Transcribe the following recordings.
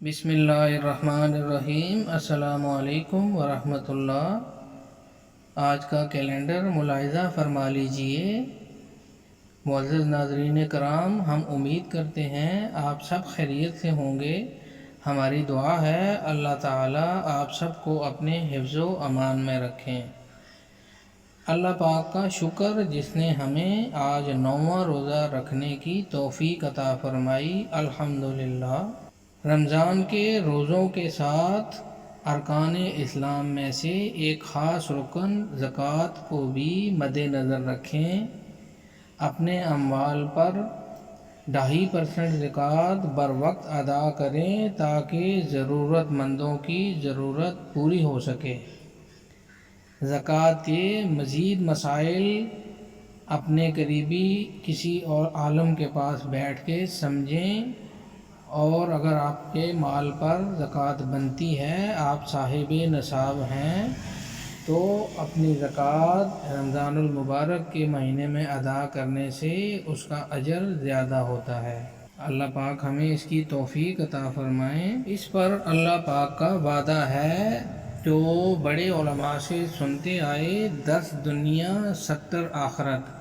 بسم اللہ الرحمن الرحیم۔ السلام علیکم ورحمۃ اللہ۔ آج کا کیلنڈر ملاحظہ فرما لیجئے۔ معزز ناظرین کرام، ہم امید کرتے ہیں آپ سب خیریت سے ہوں گے۔ ہماری دعا ہے اللہ تعالیٰ آپ سب کو اپنے حفظ و امان میں رکھیں۔ اللہ پاک کا شکر جس نے ہمیں آج 9واں روزہ رکھنے کی توفیق عطا فرمائی، الحمدللہ۔ رمضان کے روزوں کے ساتھ ارکان اسلام میں سے ایک خاص رکن زکوٰۃ کو بھی مد نظر رکھیں۔ اپنے اموال پر 2.5% زکوٰۃ بر وقت ادا کریں تاکہ ضرورت مندوں کی ضرورت پوری ہو سکے۔ زکوٰۃ کے مزید مسائل اپنے قریبی کسی اور عالم کے پاس بیٹھ کے سمجھیں، اور اگر آپ کے مال پر زکوٰۃ بنتی ہے، آپ صاحب نصاب ہیں، تو اپنی زکوٰۃ رمضان المبارک کے مہینے میں ادا کرنے سے اس کا اجر زیادہ ہوتا ہے۔ اللہ پاک ہمیں اس کی توفیق عطا فرمائیں۔ اس پر اللہ پاک کا وعدہ ہے جو بڑے علماء سے سنتے آئے، 10 دنیا 70 آخرت۔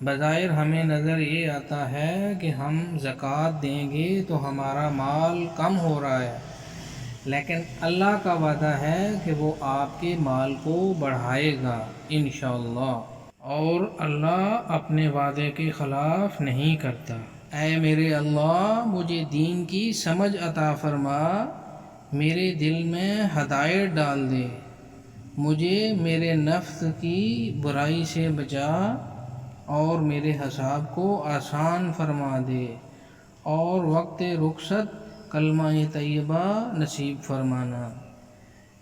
بظاہر ہمیں نظر یہ آتا ہے کہ ہم زکوٰۃ دیں گے تو ہمارا مال کم ہو رہا ہے، لیکن اللہ کا وعدہ ہے کہ وہ آپ کے مال کو بڑھائے گا انشاءاللہ، اور اللہ اپنے وعدے کے خلاف نہیں کرتا۔ اے میرے اللہ، مجھے دین کی سمجھ عطا فرما، میرے دل میں ہدایت ڈال دے، مجھے میرے نفس کی برائی سے بچا، اور میرے حساب کو آسان فرما دے، اور وقت رخصت کلمہ طیبہ نصیب فرمانا۔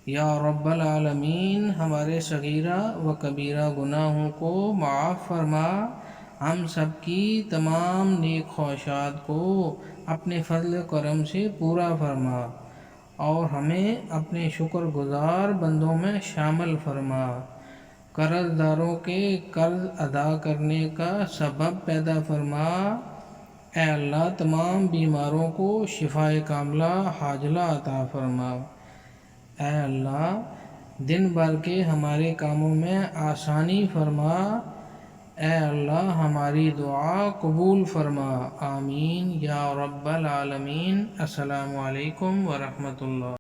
یا رب العالمین، ہمارے صغیرہ و کبیرہ گناہوں کو معاف فرما، ہم سب کی تمام نیک خواہشات کو اپنے فضل و کرم سے پورا فرما، اور ہمیں اپنے شکر گزار بندوں میں شامل فرما۔ قرض داروں کے قرض ادا کرنے کا سبب پیدا فرما۔ اے اللہ، تمام بیماروں کو شفائے کاملہ عاجلہ عطا فرما۔ اے اللہ، دن بھر کے ہمارے کاموں میں آسانی فرما۔ اے اللہ، ہماری دعا قبول فرما۔ آمین یا رب العالمین۔ السلام علیکم ورحمۃ اللہ۔